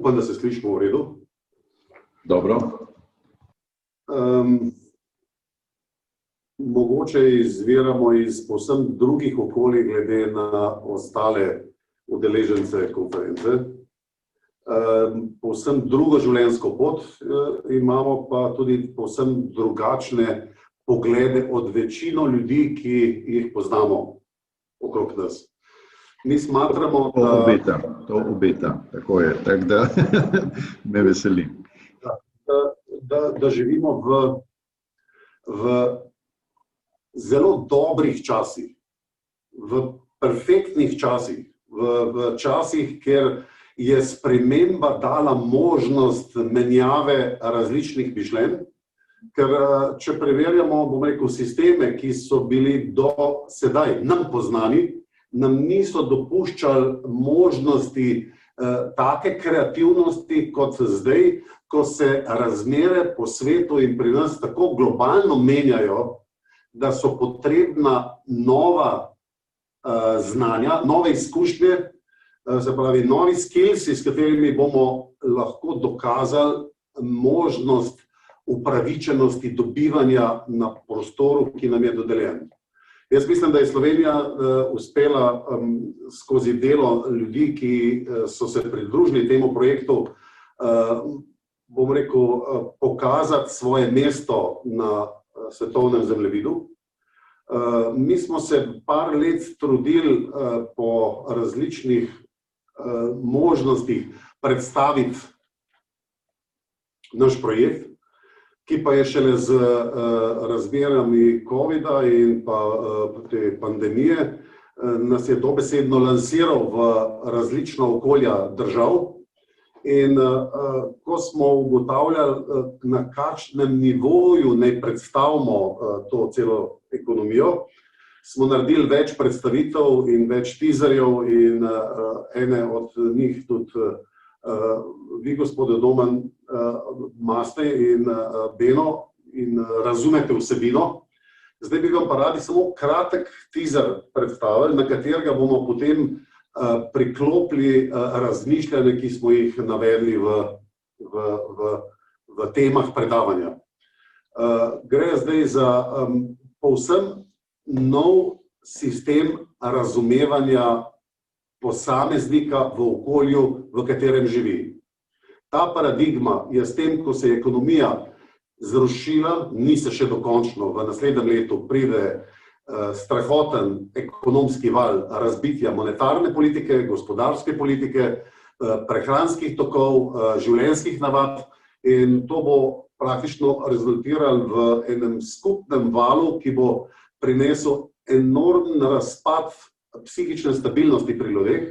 Upam, da se slišimo v redu. Dobro. Mogoče izviramo iz povsem drugih okolij glede na ostale udeležence konference. Povsem drugo življenjsko pot imamo, pa tudi povsem drugačne poglede od večino ljudi, ki jih poznamo okrog nas. Mi smatramo, To obeta, tako je, tako da me veseli. Da živimo v zelo dobrih časih, v perfektnih časih, v časih, kjer je sprememba dala možnost menjave različnih mišljenj, ker če preverjamo, bom rekel, sisteme, ki so bili do sedaj nam poznani, nam niso dopuščali možnosti take kreativnosti kot zdaj, ko se razmere po svetu in pri nas tako globalno menjajo, da so potrebna nova znanja, nove izkušnje, se pravi novi skillsi, s katerimi bomo lahko dokazali možnost upravičenosti dobivanja na prostoru, ki nam je dodeljen. Jaz mislim, da je Slovenija uspela skozi delo ljudi, ki so se pridružili temu projektu, bom rekel, pokazati svoje mesto na svetovnem zemljevidu. Mi smo se par let trudili po različnih možnostih predstaviti naš projekt, ki pa je šele z razmerami covida in pa te pandemije nas je dobesedno lansiral v različna okolja držav. In ko smo ugotavljali, na kakšnem nivoju naj predstavimo to celo ekonomijo, smo naredili več predstavitev in več teaserjev in ene od njih tudi vi, gospod Domen, imate in Beno in razumete vsebino. Zdaj bi vam pa radi samo kratek teaser predstavili, na katerega bomo potem priklopili razmišljanje, ki smo jih navedli v temah predavanja. Gre zdaj za povsem nov sistem razumevanja posameznika v okolju, v katerem živi. Ta paradigma je s tem, ko se je ekonomija zrušila, ni se še dokončno, v naslednjem letu pride strahoten ekonomski val razbitja monetarne politike, gospodarske politike, prehranskih tokov, življenjskih navad in to bo praktično rezultiralo v enem skupnem valu, ki bo prinesel enormen razpad psihične stabilnosti pri ljudeh,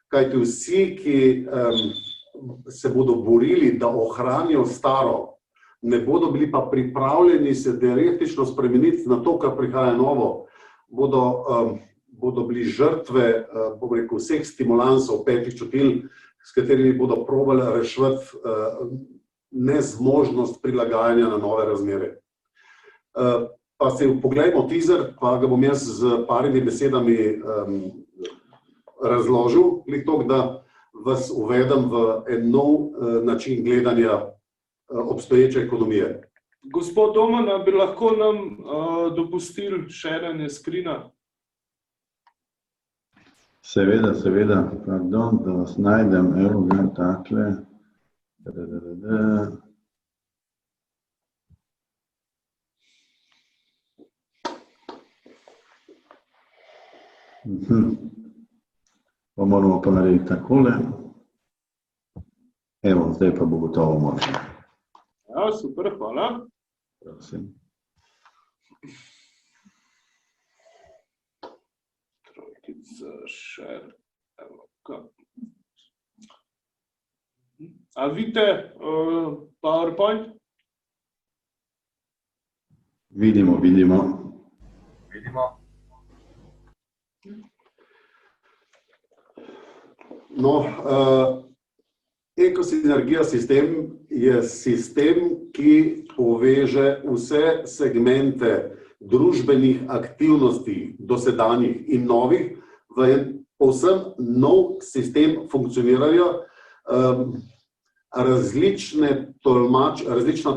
kajti vsi, ki se bodo borili, da ohranijo staro, ne bodo bili pa pripravljeni se direktično spremeniti na to, kar prihaja novo, bodo bili žrtve, bom rekel, vseh stimulansov, petih čutil, s katerimi bodo probali reševati nezmožnost prilagajanja na nove razmere. Pa se poglejmo teaser, pa ga bom jaz z parimi besedami razložil, da vas uvedem v en nov način gledanja obstoječe ekonomije. Gospod Domen, bi lahko nam dopustili šeranje screena? Seveda, pardon, da vas najdem, evo ga takle. Pa moramo pa narediti takole. Evo, zdaj pa bo gotovo možno. Ja, super, hvala. Prosim. Trojkica, share, evo ga. A vidite PowerPoint? Vidimo. No, ekosinergija sistem je sistem, ki poveže vse segmente družbenih aktivnosti dosedanjih in novih v en povsem nov sistem funkcioniranja, Različna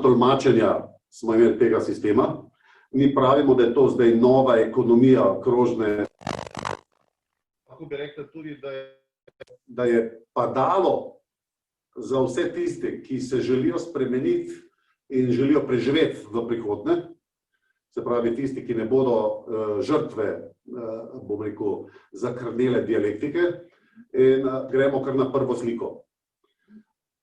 tolmačenja smo imeli tega sistema. Mi pravimo, da je to zdaj nova ekonomija krožne. Lahko bi rekli tudi, da je padalo za vse tiste, ki se želijo spremeniti in želijo preživeti v prihodnje, se pravi tisti, ki ne bodo žrtve, bom rekel, zakrnele dialektike. In gremo kar na prvo sliko.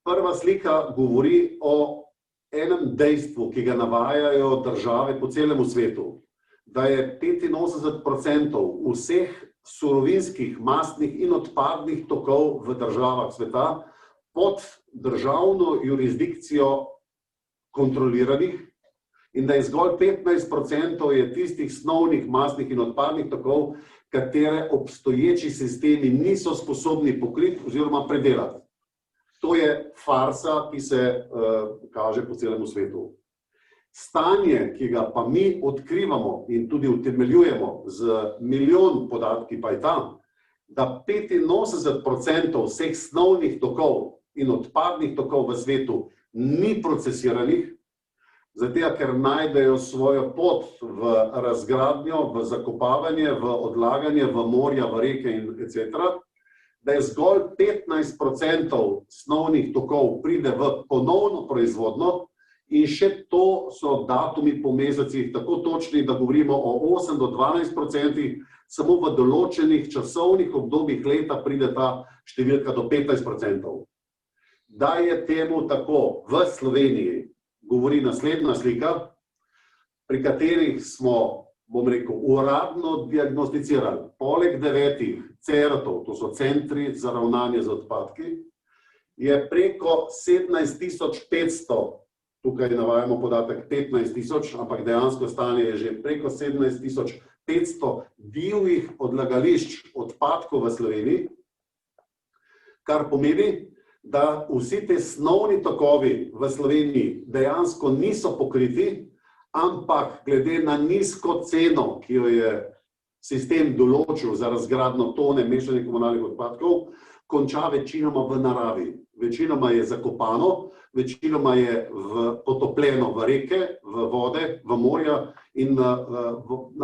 Prva slika govori o enem dejstvu, ki ga navajajo države po celem svetu, da je 85% vseh surovinskih, mastnih in odpadnih tokov v državah sveta pod državno jurisdikcijo kontroliranih in da je zgolj 15% je tistih snovnih, mastnih in odpadnih tokov, katere obstoječi sistemi niso sposobni pokriti oziroma predelati. To je farsa, ki se kaže po celem svetu. Stanje, ki ga pa mi odkrivamo in tudi utemeljujemo z milijon podatki, pa je tam, da 85% vseh snovnih tokov in odpadnih tokov v svetu ni procesiranih, zato ker najdejo svojo pot v razgradnjo, v zakopavanje, v odlaganje, v morja, v reke in etc., da je zgolj 15% snovnih tokov pride v ponovno proizvodno in še to so datumi po mesecih tako točni, da govorimo o 8 do 12%, samo v določenih časovnih obdobjih leta pride ta številka do 15%. Da je temu tako v Sloveniji, govori naslednja slika, pri katerih smo, bom rekel, uradno diagnosticirali, poleg 9 CERT-ov, to so centri za ravnanje z odpadki, je preko 17.500, tukaj navajamo podatek 15.000, ampak dejansko stanje je že preko 17.500 divjih odlagališč odpadkov v Sloveniji, kar pomeni, da vsi te snovni tokovi v Sloveniji dejansko niso pokriti, ampak glede na nizko ceno, ki jo je sistem določil za razgradnjo tone mešanih komunalnih odpadkov, konča večinoma v naravi. Večinoma je zakopano, večinoma je potopljeno v reke, v vode, v morja in na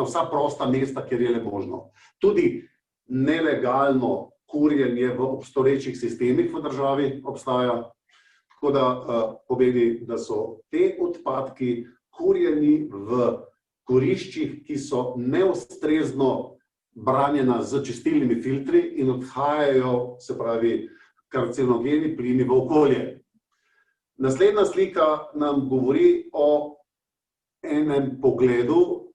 vsa prosta mesta, kjer je le možno. Tudi nelegalno kurjenje v obstoječih sistemih v državi obstaja, tako da pomeni, da so te odpadki kurjeni v kuriščih, ki so neustrezno branjena z čistilnimi filtri in odhajajo, se pravi, karcinogeni plini v okolje. Naslednja slika nam govori o enem pogledu,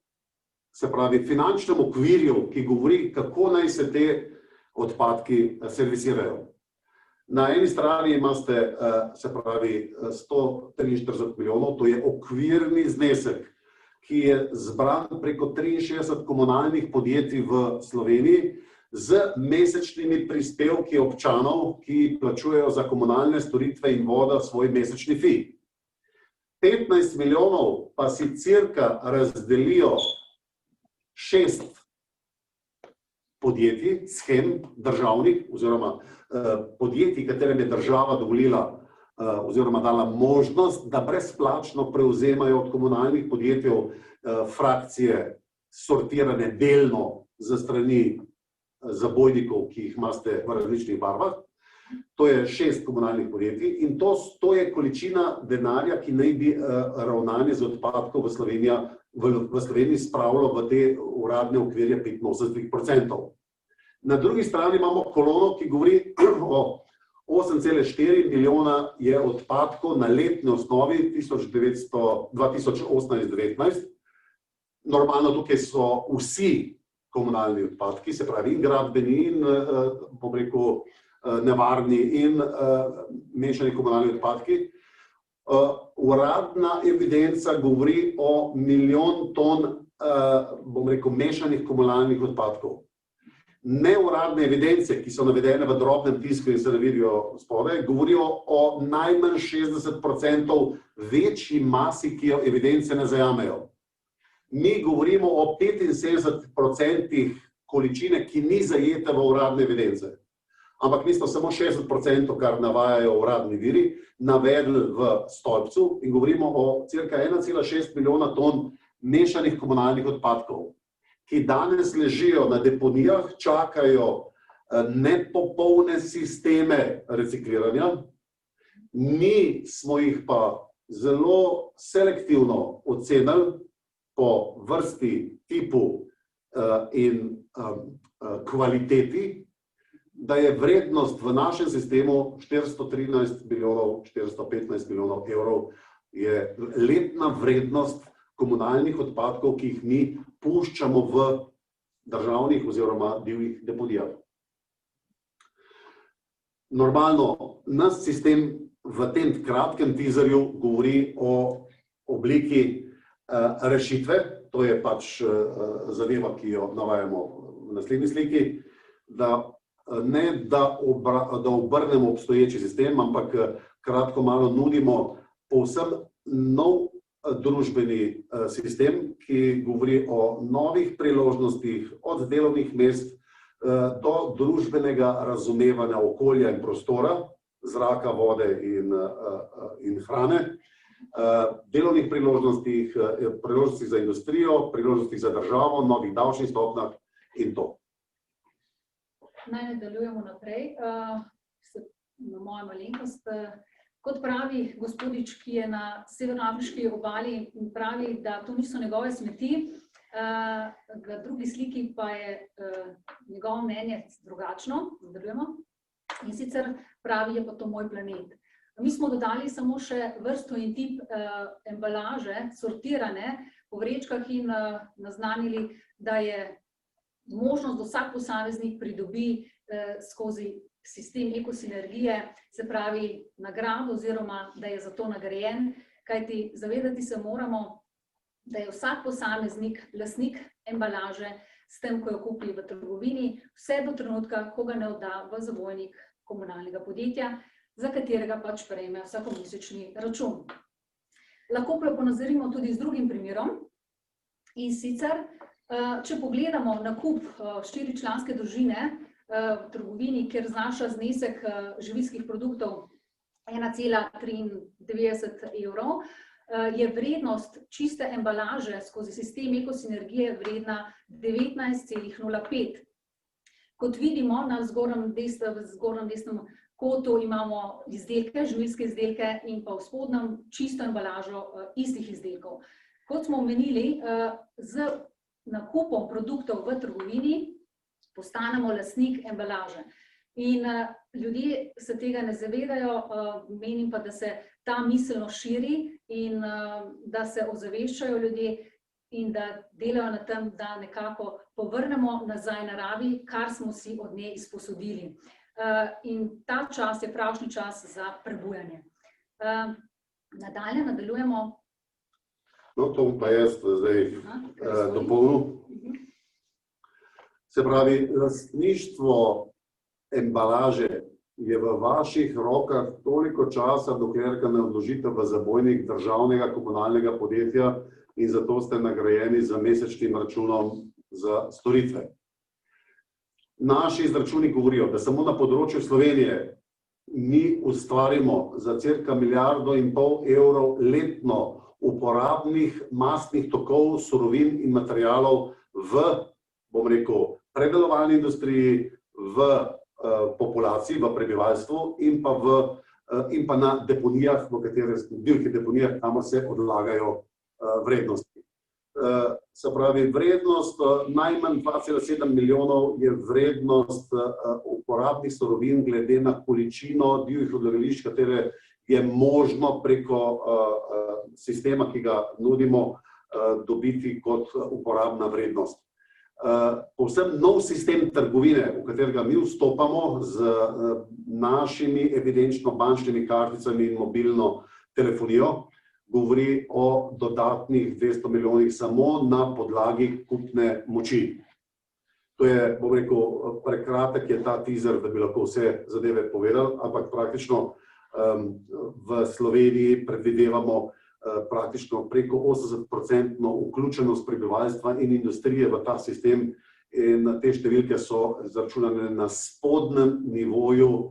se pravi, finančnem okvirju, ki govori, kako naj se te odpadki servisirajo. Na eni strani imate, se pravi, 143 milijonov, to je okvirni znesek, ki je zbran preko 63 komunalnih podjetij v Sloveniji z mesečnimi prispevki občanov, ki plačujejo za komunalne storitve in voda svoj mesečni fi. 15 milijonov pa si cirka razdelijo 6 podjetij, shem državnih oziroma podjetij, katerem je država dovolila oziroma dala možnost, da brezplačno prevzemajo od komunalnih podjetij frakcije sortirane delno za strani zabojnikov, ki jih imate v različnih barvah. To je 6 komunalnih podjetij in to je količina denarja, ki naj bi ravnanje z odpadkov v Sloveniji spravilo v te uradne okvirje 85%. Na drugi strani imamo kolono, ki govori o 8,4 milijona je odpadkov na letni osnovi 2018-19. Normalno tukaj so vsi komunalni odpadki, se pravi in gradbeni in, bom rekel, nevarni in mešani komunalni odpadki. Uradna evidenca govori o milijon ton, bom rekel, mešanih komunalnih odpadkov. Neuradne evidence, ki so navedene v drobnem tisku in se ne vidijo spodaj, govorijo o najmanj 60% večji masi, ki jo evidence ne zajamejo. Mi govorimo o 75% količine, ki ni zajeta v uradne evidence. ampak mi smo samo 60%, kar navajajo uradni viri, navedli v stolpcu in govorimo o cirka 1,6 milijona ton mešanih komunalnih odpadkov, ki danes ležijo na deponijah, čakajo nepopolne sisteme recikliranja. Mi smo jih pa zelo selektivno ocenili po vrsti, tipu in kvaliteti, da je vrednost v našem sistemu 413 milijonov, 415 milijonov evrov je letna vrednost komunalnih odpadkov, ki jih mi puščamo v državnih oziroma divjih deponijah. Normalno, naš sistem v tem kratkem teaserju govori o obliki rešitve, to je pač zadeva, ki jo navajamo v naslednji sliki, da ne da obrnemo obstoječi sistem, ampak kratko malo nudimo povsem nov družbeni sistem, ki govori o novih priložnostih od delovnih mest do družbenega razumevanja okolja in prostora, zraka, vode in hrane, delovnih priložnostih, priložnostih za industrijo, priložnostih za državo, novih davčnih stopnjah in to. Naj nadaljujemo naprej. Na mojo malenkost. Kot pravi gospodič, ki je na severnoafriški obali, pravi, da to niso njegove smeti, v drugi sliki pa je njegovo mnenje drugačno. Nadaljujemo. In sicer pravi, je pa to moj planet. Mi smo dodali samo še vrsto in tip embalaže, sortirane po vrečkah in naznanili, da je možnost, da vsak posameznik pridobi skozi sistem ekosinergije, se pravi nagrado oziroma, da je za to nagrajen, kajti zavedati se moramo, da je vsak posameznik lastnik embalaže s tem, ko jo kupi v trgovini, vse do trenutka, ko ga ne odda v zavojnik komunalnega podjetja, za katerega pač prejme vsakomesečni račun. Lahko ponazorimo tudi z drugim primerom, in sicer, če pogledamo nakup 4-članske družine v trgovini, kjer znaša znesek živilskih produktov 1,93 evrov, je vrednost čiste embalaže skozi sistem ekosinergije vredna 19,05. Kot vidimo, na zgornjem desnem kotu imamo izdelke, živilske izdelke in pa v spodnjem čisto embalažo istih izdelkov. Kot smo omenili, z nakupom produktov v trgovini postanemo lastnik embalaže. In ljudje se tega ne zavedajo, menim pa, da se ta miselno širi in da se ozaveščajo ljudje in da delajo na tem, da nekako povrnemo nazaj naravi, kar smo si od nje izposodili. In ta čas je pravšnji čas za prebujanje. Nadalje nadaljujemo. No, to pa jaz zdaj dopolnil. Se pravi, lastništvo embalaže je v vaših rokah toliko časa, dokler ga ne odložite v zabojnik državnega komunalnega podjetja in zato ste nagrajeni z mesečnim računom za storitve. Naši izračuni govorijo, da samo na področju Slovenije mi ustvarimo za cirka 1,5 milijarde evrov letno uporabnih mastnih tokov, surovin in materialov v, bom rekel, predelovalni industriji, v populaciji, v prebivalstvu in pa na deponijah, v katerih deponijah, kamor se odlagajo vrednosti. Se pravi, vrednost najmanj 2,7 milijonov je vrednost uporabnih surovin glede na količino divjih odlagališč, katere je možno preko sistema, ki ga nudimo, dobiti kot uporabna vrednost. Povsem nov sistem trgovine, v katerega mi vstopamo z našimi evidenčno-bančnimi karticami in mobilno telefonijo, govori o dodatnih 200 milijonih samo na podlagi kupne moči. To je, bom rekel, prekratek je ta teaser, da bi lahko vse zadeve povedali, ampak praktično v Sloveniji predvidevamo praktično preko 80% vključenost prebivalstva in industrije v ta sistem in te številke so izračunane na spodnjem nivoju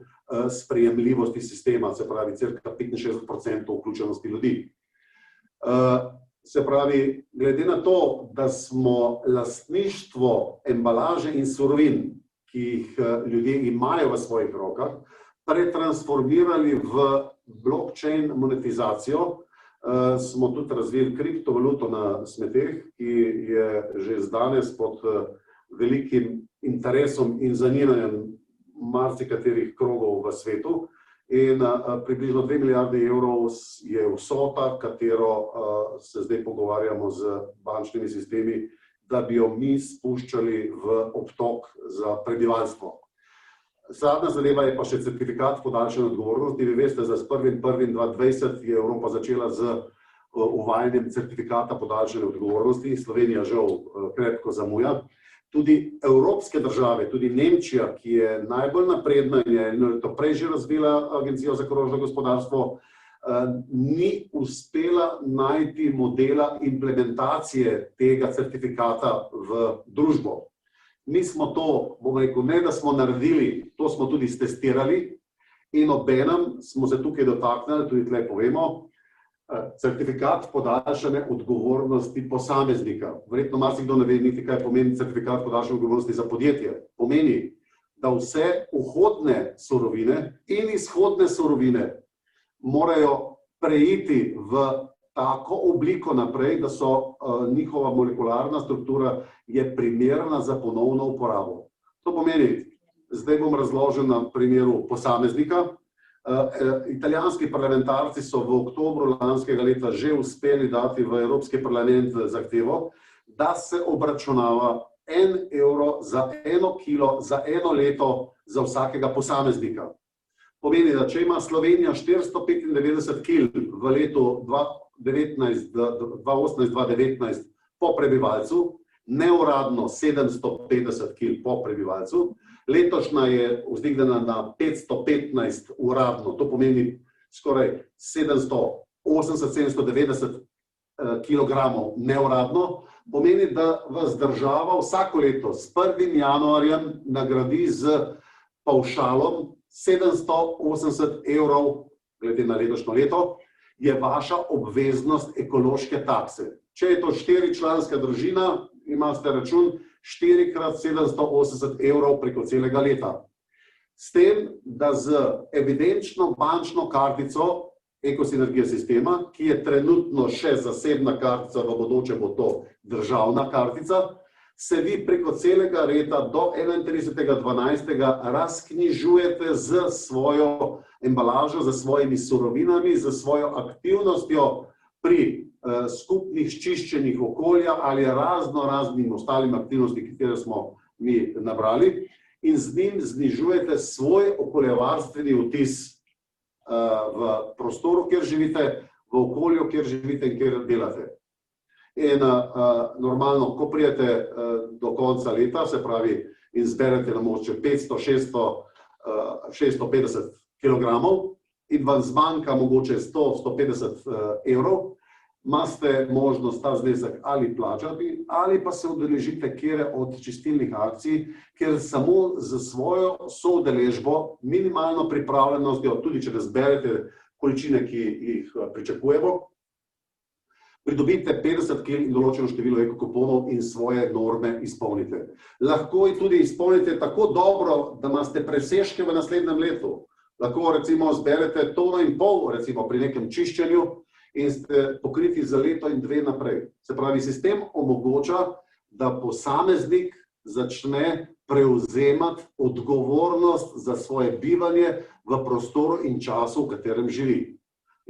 sprejemljivosti sistema, se pravi cirka 65% vključenosti ljudi. Se pravi, glede na to, da smo lastništvo embalaže in surovin, ki jih ljudje imajo v svojih rokah, pretransformirali v blockchain monetizacijo, smo tudi razvili kriptovaluto na smeteh, ki je že danes pod velikim interesom in zanimanjem marsikaterih krogov v svetu. In približno 2 milijarde evrov je vsota, katero se zdaj pogovarjamo z bančnimi sistemi, da bi jo mi spuščali v obtok za prebivalstvo. Zadnja zadeva je pa še certifikat podaljšane odgovornosti. Vi veste, da s 1.1.2020 je Evropa začela z uvajanjem certifikata podaljšane odgovornosti. Slovenija žal krepko zamuja. Tudi evropske države, tudi Nemčija, ki je najbolj napredna in je eno leto prej že razvila Agencijo za krožno gospodarstvo, ni uspela najti modela implementacije tega certifikata v družbo. Mi smo to, bom rekel, ne da smo naredili, to smo tudi stestirali in obenem smo se tukaj dotaknili, tudi tle povemo, certifikat podaljšane odgovornosti posameznika. Verjetno marsikdo ne ve niti, kaj pomeni certifikat podaljšane odgovornosti za podjetje. Pomeni, da vse vhodne surovine in izhodne surovine morajo preiti v tako obliko naprej, da so njihova molekularna struktura je primerna za ponovno uporabo. To pomeni, zdaj bom razložil na primeru posameznika. Italijanski parlamentarci so v oktobru lanskega leta že uspeli dati v Evropski parlament zahtevo, da se obračunava 1 evro za 1 kilo za 1 leto za vsakega posameznika. Pomeni, da če ima Slovenija 495 kil v letu 2018-2019 po prebivalcu, neuradno 750 kil po prebivalcu, letošnja je vzdignjena na 515 uradno, to pomeni skoraj 780-790 kilogramov neuradno, pomeni, da vas država vsako leto s 1. januarjem nagradi z pavšalom 780 evrov, glede na letošnjo leto, je vaša obveznost ekološke takse. Če je to 4-članska družina, imate račun 4x780 evrov preko celega leta. S tem, da z evidenčno bančno kartico Ekosinergija sistema, ki je trenutno še zasebna kartica, v bodoče bo to državna kartica, se vi preko celega leta do 31.12. razknjižujete z svojo embalažo, z svojimi surovinami, z svojo aktivnostjo pri skupnih čiščenjih okolja ali raznim ostalim aktivnosti, katere smo mi nabrali, in z njim znižujete svoj okoljevarstveni vtis v prostoru, kjer živite, v okolju, kjer živite in kjer delate. In normalno, ko prijete do konca leta, se pravi, in zberete na mogoče 500, 600, 650 kilogramov in vam zmanjka mogoče 100-150 evrov, imate možnost ta znesek ali plačati, ali pa se udeležite kjer od čistilnih akcij, kjer samo za svojo soudeležbo, minimalno pripravljenostjo, tudi če ne zberete količine, ki jih pričakujemo, pridobite 50 kil in določeno število ekokuponov in svoje norme izpolnite. Lahko jih tudi izpolnite tako dobro, da imate presežke v naslednjem letu. Lahko recimo zberete 1,5 tone, recimo pri nekem čiščenju, in ste pokriti za leto in 2 naprej. Se pravi, sistem omogoča, da posameznik začne prevzemati odgovornost za svoje bivanje v prostoru in času, v katerem živi.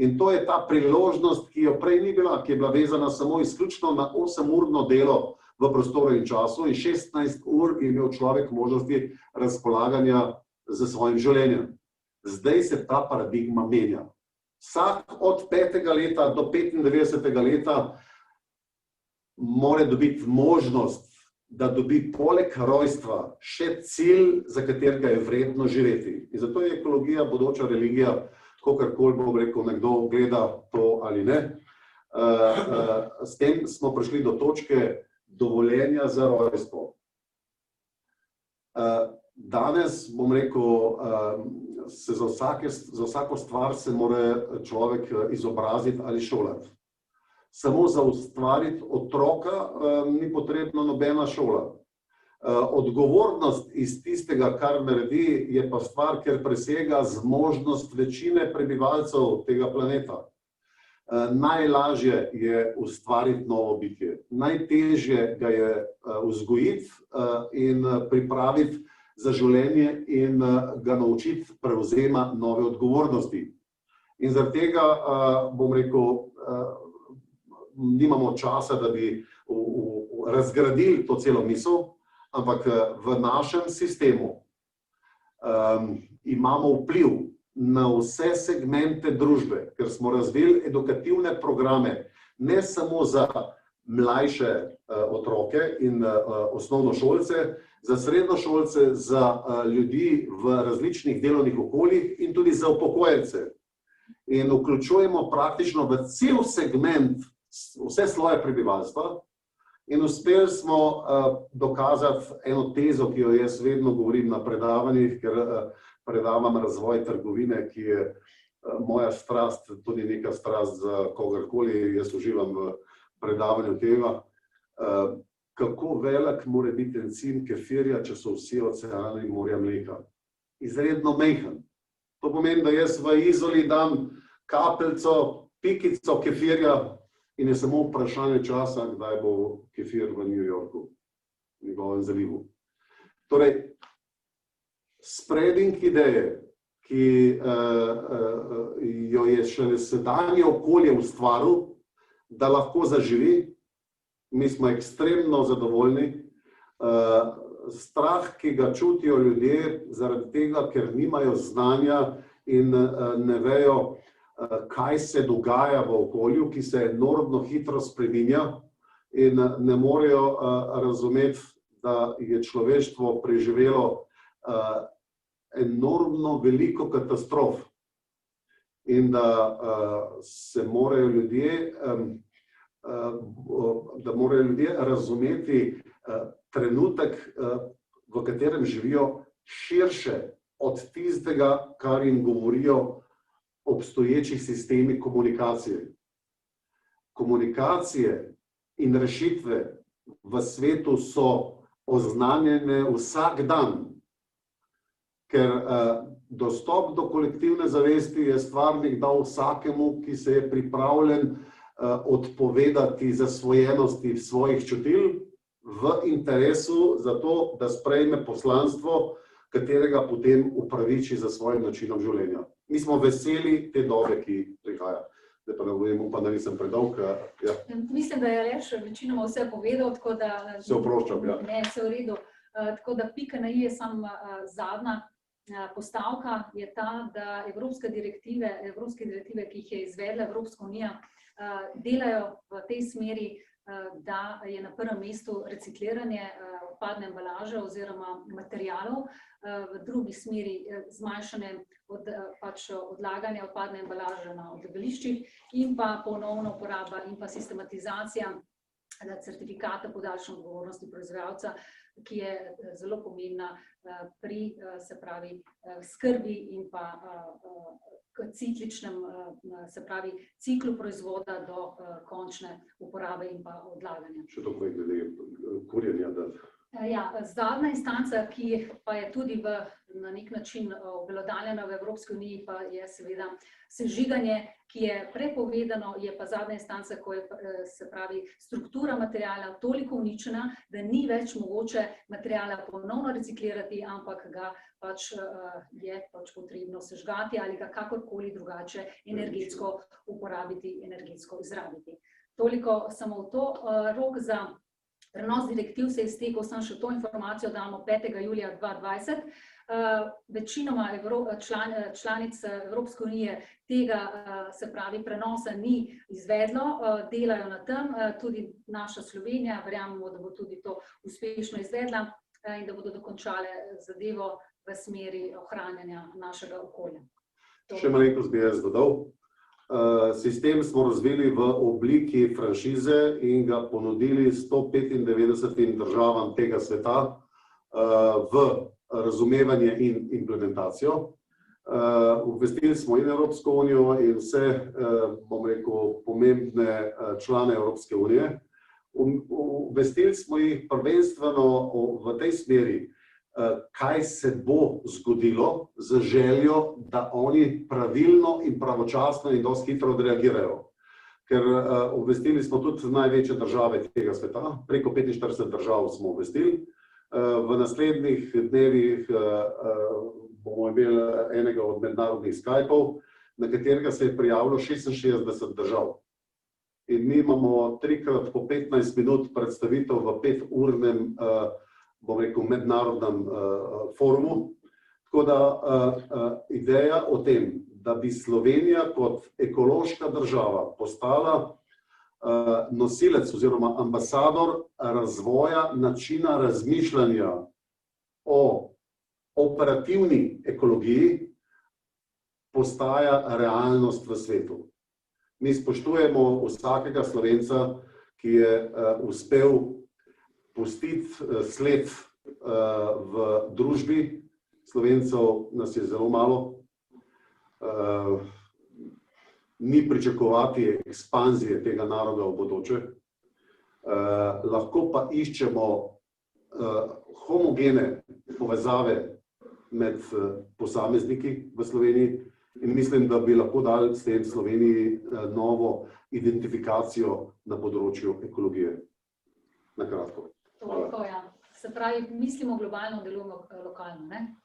In to je ta priložnost, ki jo prej ni bila, ki je bila vezana samo izključno na 8-urno delo v prostoru in času in 16 ur je imel človek možnosti razpolaganja z svojim življenjem. Zdaj se ta paradigma menja. Vsak od 5. leta do 95. leta mora dobiti možnost, da dobi poleg rojstva še cilj, za katerega je vredno živeti. In zato je ekologija bodoča religija, kakorkoli bom rekel, nekdo gleda to ali ne. S tem smo prišli do točke dovoljenja za rojstvo. Danes, bom rekel, se za vsako stvar se mora človek izobraziti ali šolati. Samo za ustvariti otroka ni potrebna nobena šola. Odgovornost iz tistega, kar naredi, je pa stvar, ker presega zmožnost večine prebivalcev tega planeta. Najlažje je ustvariti novo bitje. Najtežje ga je vzgojiti in pripraviti za življenje in ga naučiti prevzema nove odgovornosti. In zaradi tega, bom rekel, nimamo časa, da bi razgradili to celo misel, ampak v našem sistemu imamo vpliv na vse segmente družbe, ker smo razvili edukativne programe, ne samo za mlajše otroke in osnovnošolce, za srednjošolce, za ljudi v različnih delovnih okoljih in tudi za upokojence. In vključujemo praktično v cel segment vse sloje prebivalstva in uspeli smo dokazati eno tezo, ki jo jaz vedno govorim na predavanjih, ker predavam razvoj trgovine, ki je moja strast, tudi neka strast za kogarkoli, jaz uživam v predavanju tega. Kako velik mora biti encim kefirja, če so vsi oceani in morja mleka? Izredno majhen. To pomeni, da jaz v Izoli dam kapljico, pikico kefirja in je samo vprašanje časa, kdaj bo kefir v New Yorku, v njegovem zalivu. Torej, spreading ideje, ki jo je šele sedanje okolje ustvaril, da lahko zaživi, mi smo ekstremno zadovoljni. Strah, ki ga čutijo ljudje zaradi tega, ker nimajo znanja in ne vejo, kaj se dogaja v okolju, ki se enormno hitro spreminja in ne morejo razumeti, da je človeštvo preživelo enormno veliko katastrof in da morajo ljudje razumeti trenutek, v katerem živijo, širše od tistega, kar jim govorijo obstoječih sistemi komunikacije. Komunikacije in rešitve v svetu so oznanjene vsak dan, ker dostop do kolektivne zavesti je stvarnik dal vsakemu, ki se je pripravljen odpovedati zasvojenosti svojih čutil v interesu za to, da sprejme poslanstvo, katerega potem upraviči za svojim načinom življenja. Mi smo veseli te dobe, ki prihaja. Zdaj pa ne vem, upam, da nisem predolg. Ja. Mislim, da je Aleš večinoma vse povedal, tako da... Se oproščam, ja. Ne, vse v redu. Tako da pika na i je samo zadnja postavka, je ta, da evropske direktive, ki jih je izvedla Evropska unija, delajo v tej smeri, da je na prvem mestu recikliranje odpadne embalaže oziroma materialov, v drugi smeri zmanjšanje odlaganja odpadne embalaže na odlagališčih in pa ponovna uporaba in pa sistematizacija certifikata podaljšane odgovornosti proizvajalca, ki je zelo pomembna pri, se pravi, skrbi in pa cikličnem, se pravi, ciklu proizvoda do končne uporabe in pa odlaganja. Še to glede kurjenja, da... Ja, zadnja instanca, ki pa je tudi na nek način obelodanjena v Evropski uniji, pa je seveda sežiganje, ki je prepovedano, je pa zadnja instanca, ko je, se pravi, struktura materiala toliko uničena, da ni več mogoče materiala ponovno reciklirati, ampak ga je potrebno sežgati ali ga kakorkoli drugače energetsko uporabiti, energetsko izrabiti. Toliko samo v to. Rok za prenos direktiv se je iztekel, sem še to informacijo damo 5. julija 2020. Večinoma članic Evropske unije tega, se pravi, prenosa ni izvedlo, delajo na tem, tudi naša Slovenija, verjamemo, da bo tudi to uspešno izvedla in da bodo dokončale zadevo v smeri ohranjanja našega okolja. Še malenkost bi jaz dodal. Sistem smo razvili v obliki franšize in ga ponudili 195 državam tega sveta. v razumevanje in implementacijo. Obvestili smo in Evropsko unijo in vse, bom rekel, pomembne člane Evropske unije. Obvestili smo jih prvenstveno v tej smeri, kaj se bo zgodilo z željo, da oni pravilno in pravočasno in dosti hitro odreagirajo. Ker obvestili smo tudi največje države tega sveta, preko 45 držav smo obvestili. V naslednjih dnevih bomo imeli enega od mednarodnih Skypov, na katerega se je prijavilo 66 držav. In mi imamo 3x po 15 minut predstavitev v 5-urnem, bom rekel, mednarodnem forumu. Tako da ideja o tem, da bi Slovenija kot ekološka država postala nosilec oziroma ambasador razvoja načina razmišljanja o operativni ekologiji, postaja realnost v svetu. Mi spoštujemo vsakega Slovenca, ki je uspel pustiti sled v družbi. Slovencev nas je zelo malo. Ni pričakovati ekspanzije tega naroda v bodoče. Lahko pa iščemo homogene povezave med posamezniki v Sloveniji in mislim, da bi lahko dali s tem Sloveniji novo identifikacijo na področju ekologije. Na kratko. Toliko, ja. Se pravi, mislimo globalno, delujemo lokalno, ne?